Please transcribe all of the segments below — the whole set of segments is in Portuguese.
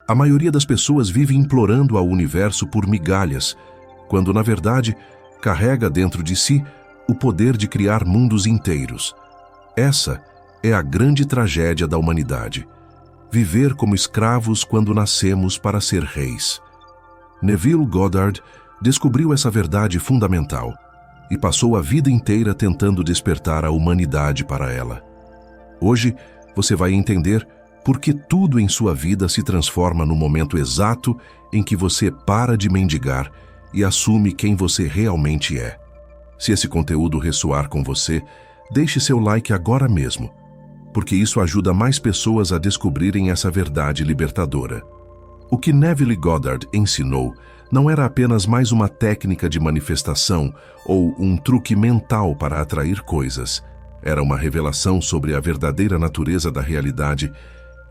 A maioria das pessoas vive implorando ao universo por migalhas, quando, na verdade, carrega dentro de si o poder de criar mundos inteiros. Essa é a grande tragédia da humanidade. Viver como escravos quando nascemos para ser reis. Neville Goddard descobriu essa verdade fundamental e passou a vida inteira tentando despertar a humanidade para ela. Hoje, você vai entender por que tudo em sua vida se transforma no momento exato em que você para de mendigar e assume quem você realmente é. Se esse conteúdo ressoar com você, deixe seu like agora mesmo, porque isso ajuda mais pessoas a descobrirem essa verdade libertadora. O que Neville Goddard ensinou não era apenas mais uma técnica de manifestação ou um truque mental para atrair coisas. Era uma revelação sobre a verdadeira natureza da realidade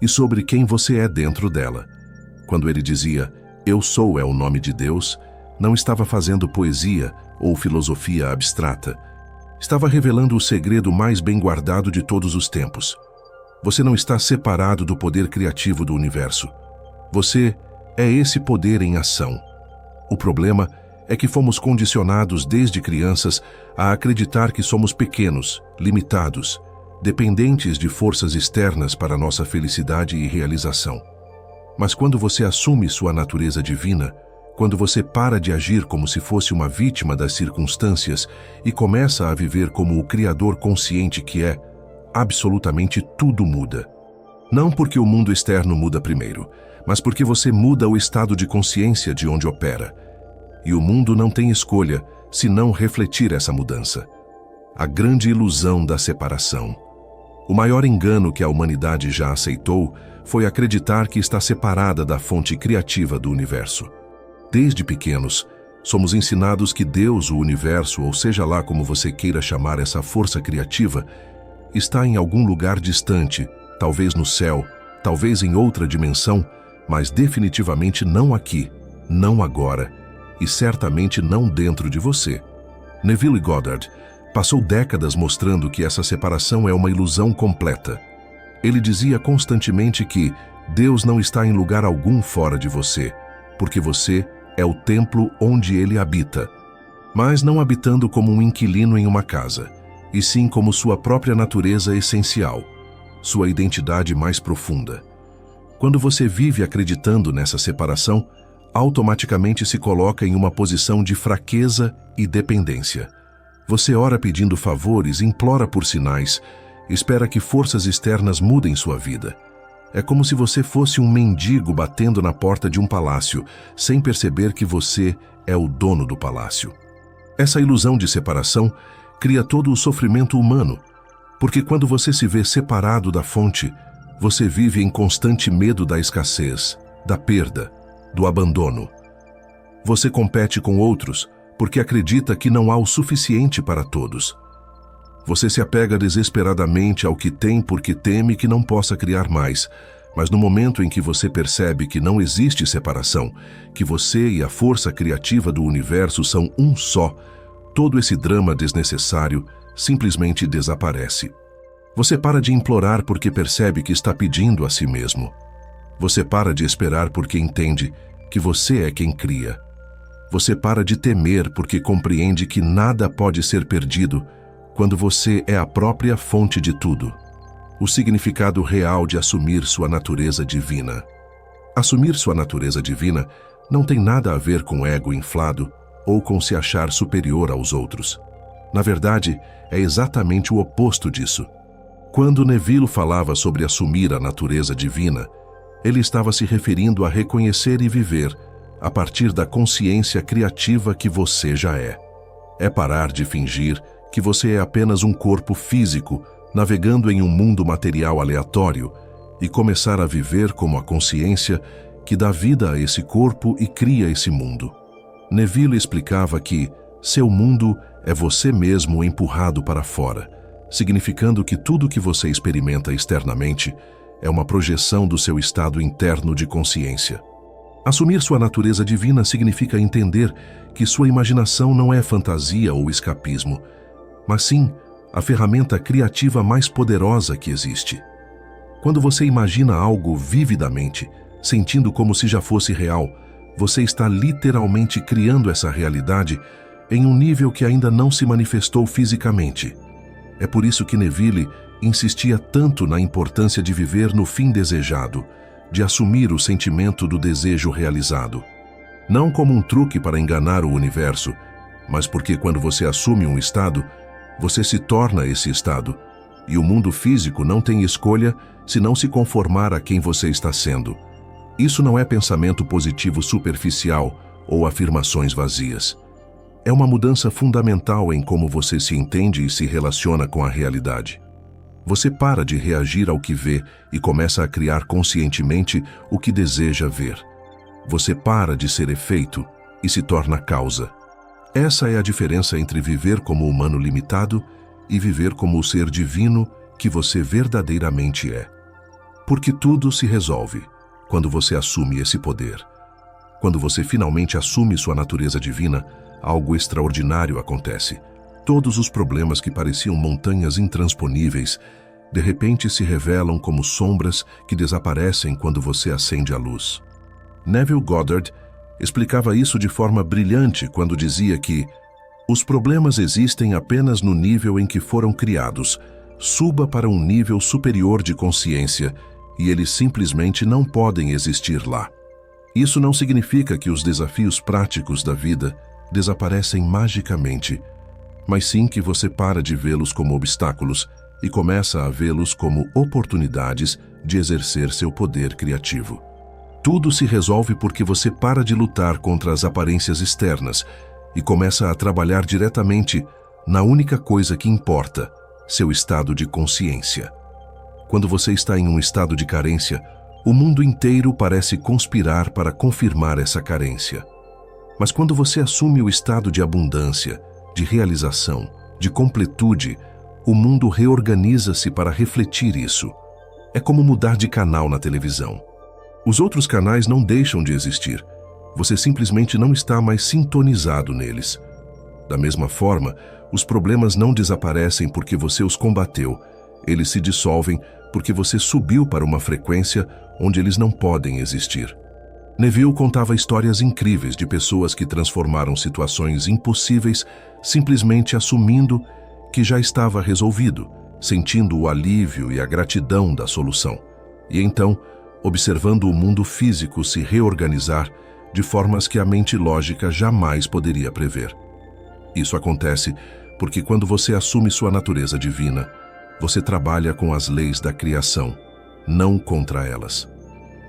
e sobre quem você é dentro dela. Quando ele dizia, "Eu sou" é o nome de Deus, não estava fazendo poesia ou filosofia abstrata. Estava revelando o segredo mais bem guardado de todos os tempos. Você não está separado do poder criativo do universo. Você é esse poder em ação. O problema é que fomos condicionados desde crianças a acreditar que somos pequenos, limitados, dependentes de forças externas para nossa felicidade e realização. Mas quando você assume sua natureza divina, quando você para de agir como se fosse uma vítima das circunstâncias e começa a viver como o Criador consciente que é, absolutamente tudo muda. Não porque o mundo externo muda primeiro, mas porque você muda o estado de consciência de onde opera. E o mundo não tem escolha senão refletir essa mudança. A grande ilusão da separação. O maior engano que a humanidade já aceitou foi acreditar que está separada da fonte criativa do universo. Desde pequenos, somos ensinados que Deus, o universo, ou seja lá como você queira chamar essa força criativa, está em algum lugar distante, talvez no céu, talvez em outra dimensão, mas definitivamente não aqui, não agora, e certamente não dentro de você. Neville Goddard passou décadas mostrando que essa separação é uma ilusão completa. Ele dizia constantemente que Deus não está em lugar algum fora de você, porque você é o templo onde ele habita, mas não habitando como um inquilino em uma casa, e sim como sua própria natureza essencial, sua identidade mais profunda. Quando você vive acreditando nessa separação, automaticamente se coloca em uma posição de fraqueza e dependência. Você ora pedindo favores, implora por sinais, espera que forças externas mudem sua vida. É como se você fosse um mendigo batendo na porta de um palácio, sem perceber que você é o dono do palácio. Essa ilusão de separação cria todo o sofrimento humano, porque quando você se vê separado da fonte, você vive em constante medo da escassez, da perda, do abandono. Você compete com outros porque acredita que não há o suficiente para todos. Você se apega desesperadamente ao que tem porque teme que não possa criar mais, mas no momento em que você percebe que não existe separação, que você e a força criativa do universo são um só, todo esse drama desnecessário simplesmente desaparece. Você para de implorar porque percebe que está pedindo a si mesmo. Você para de esperar porque entende que você é quem cria. Você para de temer porque compreende que nada pode ser perdido quando você é a própria fonte de tudo. O significado real de assumir sua natureza divina. Assumir sua natureza divina não tem nada a ver com ego inflado ou com se achar superior aos outros. Na verdade, é exatamente o oposto disso. Quando Neville falava sobre assumir a natureza divina, ele estava se referindo a reconhecer e viver a partir da consciência criativa que você já é. É parar de fingir que você é apenas um corpo físico navegando em um mundo material aleatório e começar a viver como a consciência que dá vida a esse corpo e cria esse mundo. Neville explicava que seu mundo é você mesmo empurrado para fora, significando que tudo que você experimenta externamente é uma projeção do seu estado interno de consciência. Assumir sua natureza divina significa entender que sua imaginação não é fantasia ou escapismo, mas sim a ferramenta criativa mais poderosa que existe. Quando você imagina algo vividamente, sentindo como se já fosse real, você está literalmente criando essa realidade em um nível que ainda não se manifestou fisicamente. É por isso que Neville insistia tanto na importância de viver no fim desejado, de assumir o sentimento do desejo realizado. Não como um truque para enganar o universo, mas porque quando você assume um estado, você se torna esse estado, e o mundo físico não tem escolha se não se conformar a quem você está sendo. Isso não é pensamento positivo superficial ou afirmações vazias. É uma mudança fundamental em como você se entende e se relaciona com a realidade. Você para de reagir ao que vê e começa a criar conscientemente o que deseja ver. Você para de ser efeito e se torna causa. Essa é a diferença entre viver como humano limitado e viver como o ser divino que você verdadeiramente é. Porque tudo se resolve quando você assume esse poder. Quando você finalmente assume sua natureza divina, algo extraordinário acontece. Todos os problemas que pareciam montanhas intransponíveis, de repente se revelam como sombras que desaparecem quando você acende a luz. Neville Goddard explicava isso de forma brilhante quando dizia que os problemas existem apenas no nível em que foram criados. Suba para um nível superior de consciência e eles simplesmente não podem existir lá. Isso não significa que os desafios práticos da vida desaparecem magicamente, mas sim que você para de vê-los como obstáculos e começa a vê-los como oportunidades de exercer seu poder criativo. Tudo se resolve porque você para de lutar contra as aparências externas e começa a trabalhar diretamente na única coisa que importa, seu estado de consciência. Quando você está em um estado de carência, o mundo inteiro parece conspirar para confirmar essa carência. Mas quando você assume o estado de abundância, de realização, de completude, o mundo reorganiza-se para refletir isso. É como mudar de canal na televisão. Os outros canais não deixam de existir. Você simplesmente não está mais sintonizado neles. Da mesma forma, os problemas não desaparecem porque você os combateu. Eles se dissolvem porque você subiu para uma frequência onde eles não podem existir. Neville contava histórias incríveis de pessoas que transformaram situações impossíveis simplesmente assumindo que já estava resolvido, sentindo o alívio e a gratidão da solução. E então, observando o mundo físico se reorganizar de formas que a mente lógica jamais poderia prever. Isso acontece porque quando você assume sua natureza divina, você trabalha com as leis da criação, não contra elas.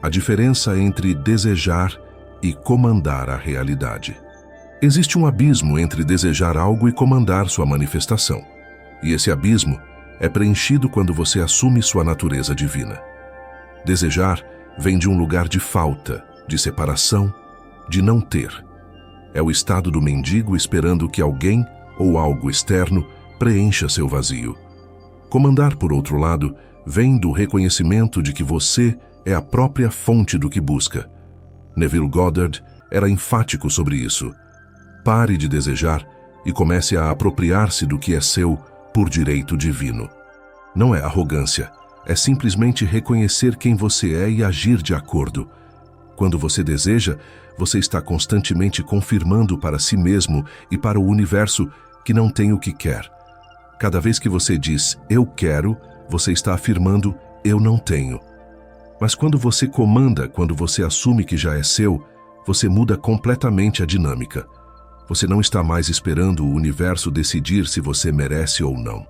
A diferença entre desejar e comandar a realidade. Existe um abismo entre desejar algo e comandar sua manifestação. E esse abismo é preenchido quando você assume sua natureza divina. Desejar vem de um lugar de falta, de separação, de não ter. É o estado do mendigo esperando que alguém ou algo externo preencha seu vazio. Comandar, por outro lado, vem do reconhecimento de que você é a própria fonte do que busca. Neville Goddard era enfático sobre isso. Pare de desejar e comece a apropriar-se do que é seu por direito divino. Não é arrogância, é simplesmente reconhecer quem você é e agir de acordo. Quando você deseja, você está constantemente confirmando para si mesmo e para o universo que não tem o que quer. Cada vez que você diz "eu quero", você está afirmando "eu não tenho". Mas quando você comanda, quando você assume que já é seu, você muda completamente a dinâmica. Você não está mais esperando o universo decidir se você merece ou não.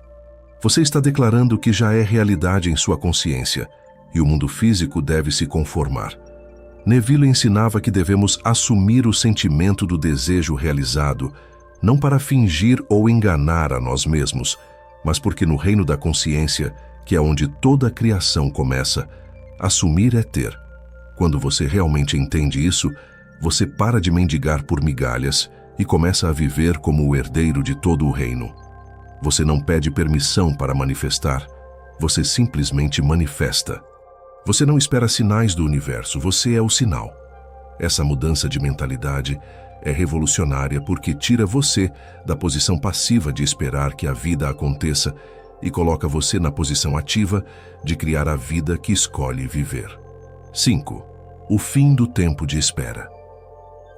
Você está declarando que já é realidade em sua consciência, e o mundo físico deve se conformar. Neville ensinava que devemos assumir o sentimento do desejo realizado, não para fingir ou enganar a nós mesmos, mas porque no reino da consciência, que é onde toda a criação começa, assumir é ter. Quando você realmente entende isso, você para de mendigar por migalhas e começa a viver como o herdeiro de todo o reino. Você não pede permissão para manifestar, você simplesmente manifesta. Você não espera sinais do universo, você é o sinal. Essa mudança de mentalidade é revolucionária porque tira você da posição passiva de esperar que a vida aconteça e coloca você na posição ativa de criar a vida que escolhe viver. 5. o fim do tempo de espera.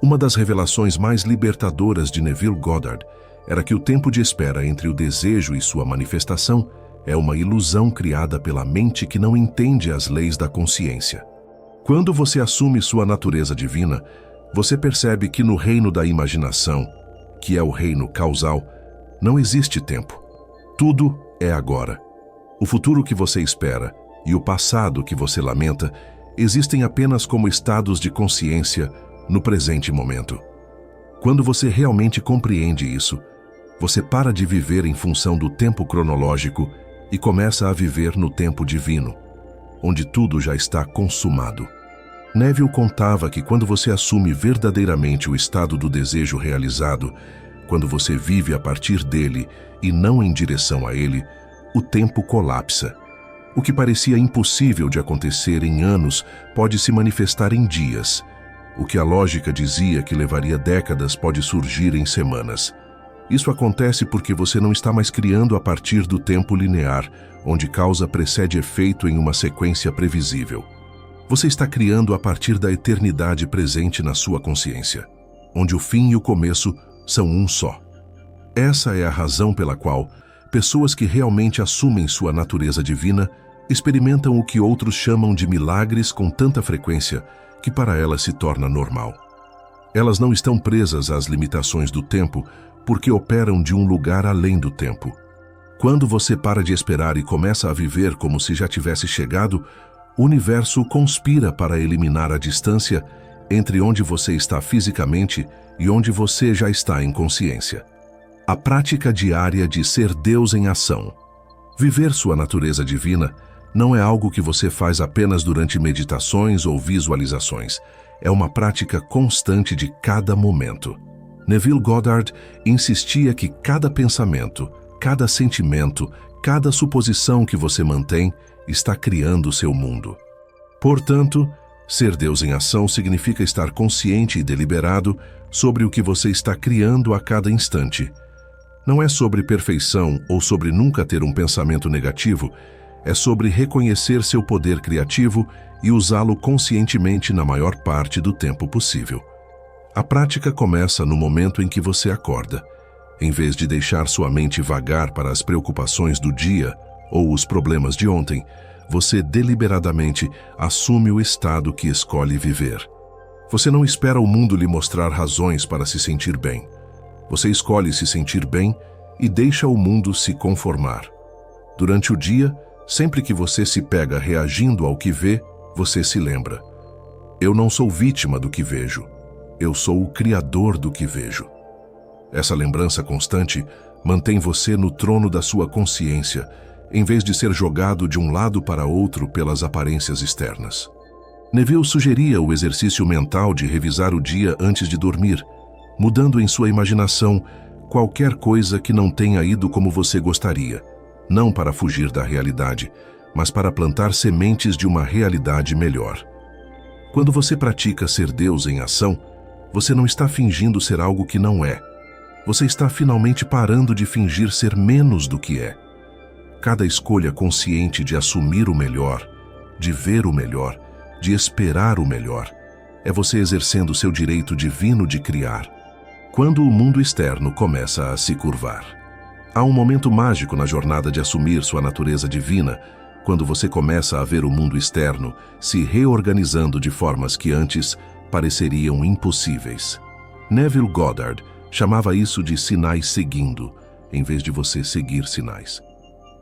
Uma das revelações mais libertadoras de Neville Goddard era que o tempo de espera entre o desejo e sua manifestação é uma ilusão criada pela mente que não entende as leis da consciência. Quando você assume sua natureza divina, você percebe que no reino da imaginação, que é o reino causal, não existe tempo. Tudo é agora. O futuro que você espera e o passado que você lamenta existem apenas como estados de consciência no presente momento. Quando você realmente compreende isso, você para de viver em função do tempo cronológico e começa a viver no tempo divino, onde tudo já está consumado. Neville contava que quando você assume verdadeiramente o estado do desejo realizado, quando você vive a partir dele e não em direção a ele, o tempo colapsa. O que parecia impossível de acontecer em anos pode se manifestar em dias. O que a lógica dizia que levaria décadas pode surgir em semanas. Isso acontece porque você não está mais criando a partir do tempo linear, onde causa precede efeito em uma sequência previsível. Você está criando a partir da eternidade presente na sua consciência, onde o fim e o começo são um só. Essa é a razão pela qual pessoas que realmente assumem sua natureza divina experimentam o que outros chamam de milagres com tanta frequência que para elas se torna normal. Elas não estão presas às limitações do tempo porque operam de um lugar além do tempo. Quando você para de esperar e começa a viver como se já tivesse chegado, o universo conspira para eliminar a distância entre onde você está fisicamente e onde você já está em consciência. A prática diária de ser Deus em ação. Viver sua natureza divina não é algo que você faz apenas durante meditações ou visualizações. É uma prática constante de cada momento. Neville Goddard insistia que cada pensamento, cada sentimento, cada suposição que você mantém está criando seu mundo. Portanto, ser Deus em ação significa estar consciente e deliberado sobre o que você está criando a cada instante. Não é sobre perfeição ou sobre nunca ter um pensamento negativo, é sobre reconhecer seu poder criativo e usá-lo conscientemente na maior parte do tempo possível. A prática começa no momento em que você acorda. Em vez de deixar sua mente vagar para as preocupações do dia ou os problemas de ontem, você deliberadamente assume o estado que escolhe viver. Você não espera o mundo lhe mostrar razões para se sentir bem. Você escolhe se sentir bem e deixa o mundo se conformar. Durante o dia, sempre que você se pega reagindo ao que vê, você se lembra: eu não sou vítima do que vejo. Eu sou o criador do que vejo. Essa lembrança constante mantém você no trono da sua consciência, em vez de ser jogado de um lado para outro pelas aparências externas. Neville sugeria o exercício mental de revisar o dia antes de dormir, mudando em sua imaginação qualquer coisa que não tenha ido como você gostaria, não para fugir da realidade, mas para plantar sementes de uma realidade melhor. Quando você pratica ser Deus em ação, você não está fingindo ser algo que não é. Você está finalmente parando de fingir ser menos do que é. Cada escolha consciente de assumir o melhor, de ver o melhor, de esperar o melhor, é você exercendo seu direito divino de criar. Quando o mundo externo começa a se curvar. Há um momento mágico na jornada de assumir sua natureza divina, quando você começa a ver o mundo externo se reorganizando de formas que antes pareceriam impossíveis. Neville Goddard chamava isso de sinais seguindo, em vez de você seguir sinais.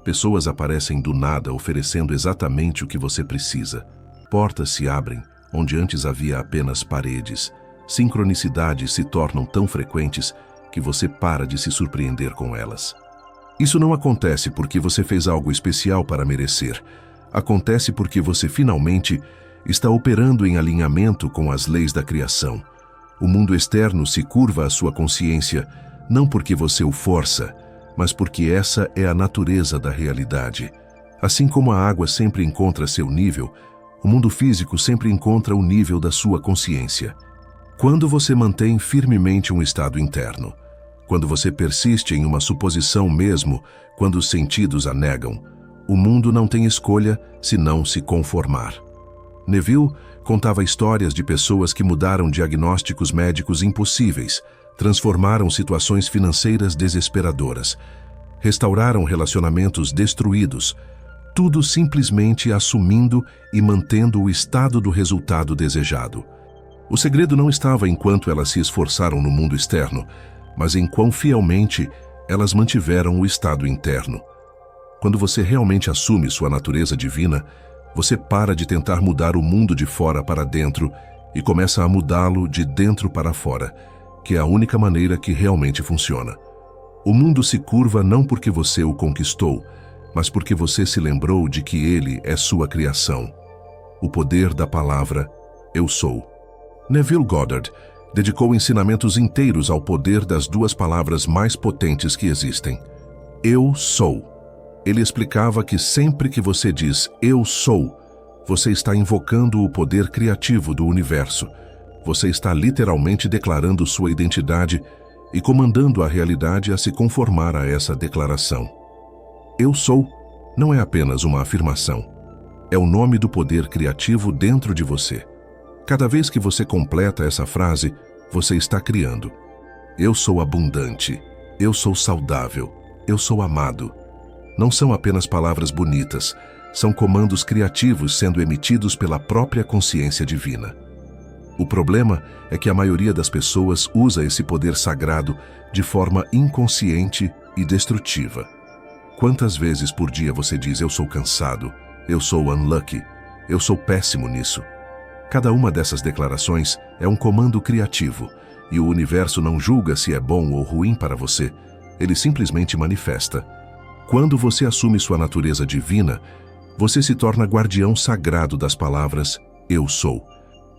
Pessoas aparecem do nada oferecendo exatamente o que você precisa. Portas se abrem onde antes havia apenas paredes. Sincronicidades se tornam tão frequentes que você para de se surpreender com elas. Isso não acontece porque você fez algo especial para merecer. Acontece porque você finalmente está operando em alinhamento com as leis da criação. O mundo externo se curva à sua consciência, não porque você o força, mas porque essa é a natureza da realidade. Assim como a água sempre encontra seu nível, o mundo físico sempre encontra o nível da sua consciência. Quando você mantém firmemente um estado interno, quando você persiste em uma suposição mesmo quando os sentidos a negam, o mundo não tem escolha senão se conformar. Neville contava histórias de pessoas que mudaram diagnósticos médicos impossíveis, transformaram situações financeiras desesperadoras, restauraram relacionamentos destruídos, tudo simplesmente assumindo e mantendo o estado do resultado desejado. O segredo não estava em quanto elas se esforçaram no mundo externo, mas em quão fielmente elas mantiveram o estado interno. Quando você realmente assume sua natureza divina, você para de tentar mudar o mundo de fora para dentro e começa a mudá-lo de dentro para fora, que é a única maneira que realmente funciona. O mundo se curva não porque você o conquistou, mas porque você se lembrou de que ele é sua criação. O poder da palavra Eu Sou. Neville Goddard dedicou ensinamentos inteiros ao poder das duas palavras mais potentes que existem. Eu sou. Ele explicava que sempre que você diz Eu sou, você está invocando o poder criativo do universo. Você está literalmente declarando sua identidade e comandando a realidade a se conformar a essa declaração. Eu sou não é apenas uma afirmação. É o nome do poder criativo dentro de você. Cada vez que você completa essa frase, você está criando. Eu sou abundante. Eu sou saudável. Eu sou amado. Não são apenas palavras bonitas, são comandos criativos sendo emitidos pela própria consciência divina. O problema é que a maioria das pessoas usa esse poder sagrado de forma inconsciente e destrutiva. Quantas vezes por dia você diz eu sou cansado, eu sou unlucky, eu sou péssimo nisso? Cada uma dessas declarações é um comando criativo, e o universo não julga se é bom ou ruim para você, ele simplesmente manifesta. Quando você assume sua natureza divina, você se torna guardião sagrado das palavras Eu Sou.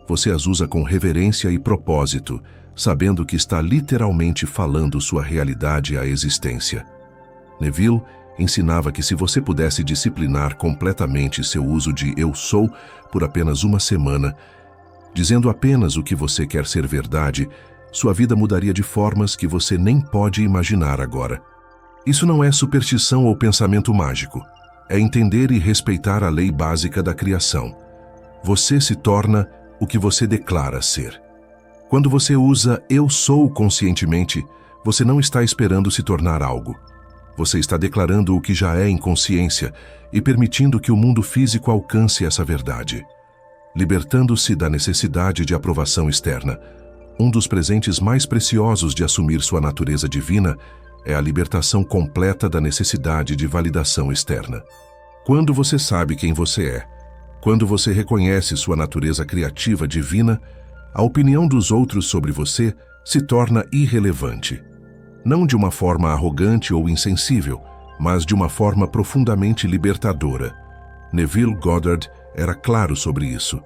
Você as usa com reverência e propósito, sabendo que está literalmente falando sua realidade à existência. Neville ensinava que se você pudesse disciplinar completamente seu uso de Eu Sou por apenas uma semana, dizendo apenas o que você quer ser verdade, sua vida mudaria de formas que você nem pode imaginar agora. Isso não é superstição ou pensamento mágico. É entender e respeitar a lei básica da criação. Você se torna o que você declara ser. Quando você usa Eu Sou conscientemente, você não está esperando se tornar algo. Você está declarando o que já é em consciência e permitindo que o mundo físico alcance essa verdade. Libertando-se da necessidade de aprovação externa, um dos presentes mais preciosos de assumir sua natureza divina é a libertação completa da necessidade de validação externa. Quando você sabe quem você é, quando você reconhece sua natureza criativa divina, a opinião dos outros sobre você se torna irrelevante. Não de uma forma arrogante ou insensível, mas de uma forma profundamente libertadora. Neville Goddard era claro sobre isso.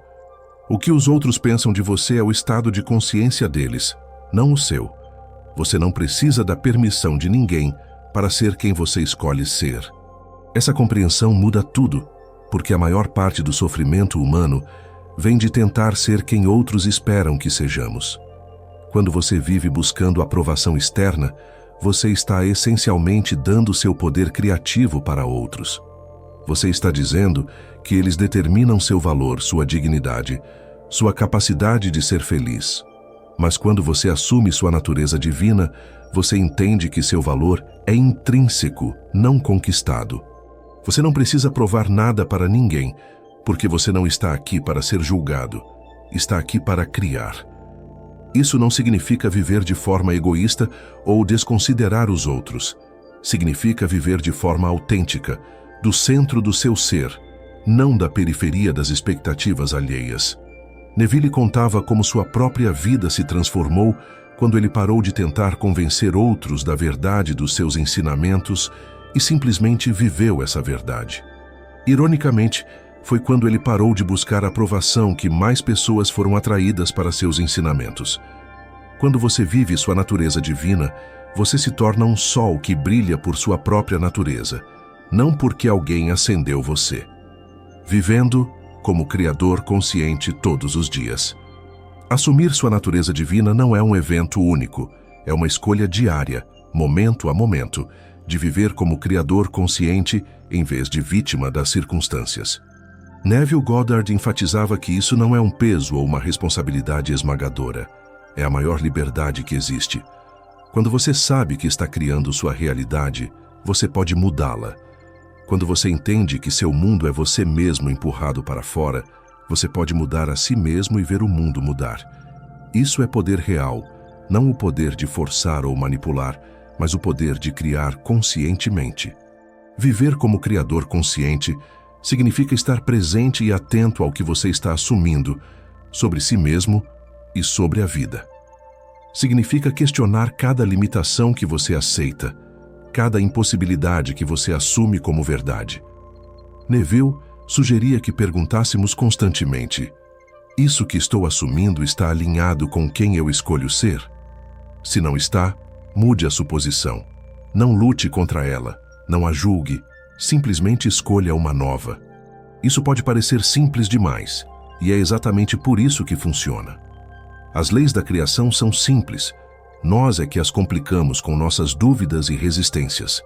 O que os outros pensam de você é o estado de consciência deles, não o seu. Você não precisa da permissão de ninguém para ser quem você escolhe ser. Essa compreensão muda tudo, porque a maior parte do sofrimento humano vem de tentar ser quem outros esperam que sejamos. Quando você vive buscando aprovação externa, você está essencialmente dando seu poder criativo para outros. Você está dizendo que eles determinam seu valor, sua dignidade, sua capacidade de ser feliz. Mas quando você assume sua natureza divina, você entende que seu valor é intrínseco, não conquistado. Você não precisa provar nada para ninguém, porque você não está aqui para ser julgado, está aqui para criar. Isso não significa viver de forma egoísta ou desconsiderar os outros. Significa viver de forma autêntica, do centro do seu ser, não da periferia das expectativas alheias. Neville contava como sua própria vida se transformou quando ele parou de tentar convencer outros da verdade dos seus ensinamentos e simplesmente viveu essa verdade. Ironicamente, foi quando ele parou de buscar aprovação que mais pessoas foram atraídas para seus ensinamentos. Quando você vive sua natureza divina, você se torna um sol que brilha por sua própria natureza, não porque alguém acendeu você. Vivendo como criador consciente todos os dias. Assumir sua natureza divina não é um evento único, é uma escolha diária, momento a momento, de viver como criador consciente em vez de vítima das circunstâncias. Neville Goddard enfatizava que isso não é um peso ou uma responsabilidade esmagadora. É a maior liberdade que existe. Quando você sabe que está criando sua realidade, você pode mudá-la. Quando você entende que seu mundo é você mesmo empurrado para fora, você pode mudar a si mesmo e ver o mundo mudar. Isso é poder real, não o poder de forçar ou manipular, mas o poder de criar conscientemente. Viver como criador consciente significa estar presente e atento ao que você está assumindo sobre si mesmo e sobre a vida. Significa questionar cada limitação que você aceita, cada impossibilidade que você assume como verdade. Neville sugeria que perguntássemos constantemente: isso que estou assumindo está alinhado com quem eu escolho ser? Se não está, mude a suposição. Não lute contra ela, não a julgue, simplesmente escolha uma nova. Isso pode parecer simples demais, e é exatamente por isso que funciona. As leis da criação são simples, nós é que as complicamos com nossas dúvidas e resistências.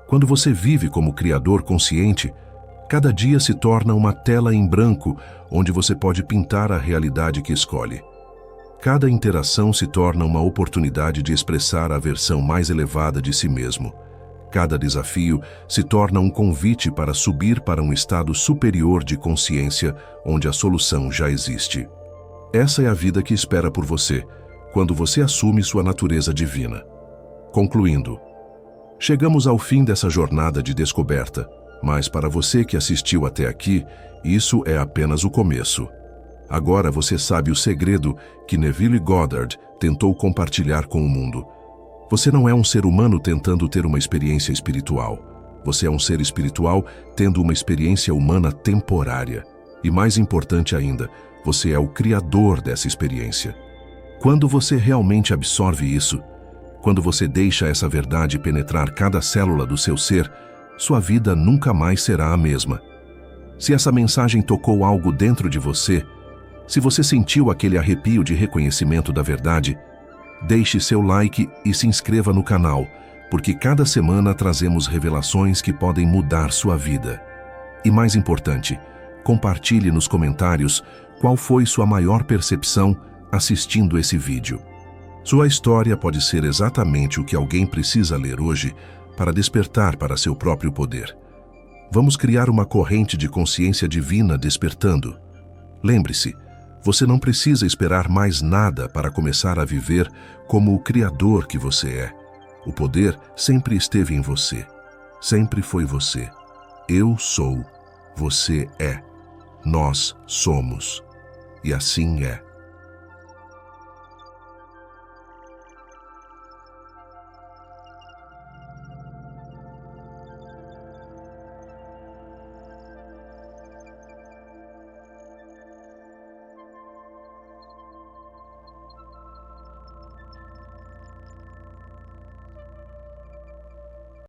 Quando você vive como criador consciente, cada dia se torna uma tela em branco onde você pode pintar a realidade que escolhe. Cada interação se torna uma oportunidade de expressar a versão mais elevada de si mesmo. Cada desafio se torna um convite para subir para um estado superior de consciência onde a solução já existe. Essa é a vida que espera por você, quando você assume sua natureza divina. Concluindo, chegamos ao fim dessa jornada de descoberta, mas para você que assistiu até aqui, isso é apenas o começo. Agora você sabe o segredo que Neville Goddard tentou compartilhar com o mundo. Você não é um ser humano tentando ter uma experiência espiritual. Você é um ser espiritual tendo uma experiência humana temporária. E mais importante ainda, você é o criador dessa experiência. Quando você realmente absorve isso, quando você deixa essa verdade penetrar cada célula do seu ser, sua vida nunca mais será a mesma. Se essa mensagem tocou algo dentro de você, se você sentiu aquele arrepio de reconhecimento da verdade, deixe seu like e se inscreva no canal, porque cada semana trazemos revelações que podem mudar sua vida. E mais importante, compartilhe nos comentários qual foi sua maior percepção assistindo esse vídeo. Sua história pode ser exatamente o que alguém precisa ler hoje para despertar para seu próprio poder. Vamos criar uma corrente de consciência divina despertando. Lembre-se, você não precisa esperar mais nada para começar a viver como o criador que você é. O poder sempre esteve em você. Sempre foi você. Eu sou. Você é. Nós somos. E assim é.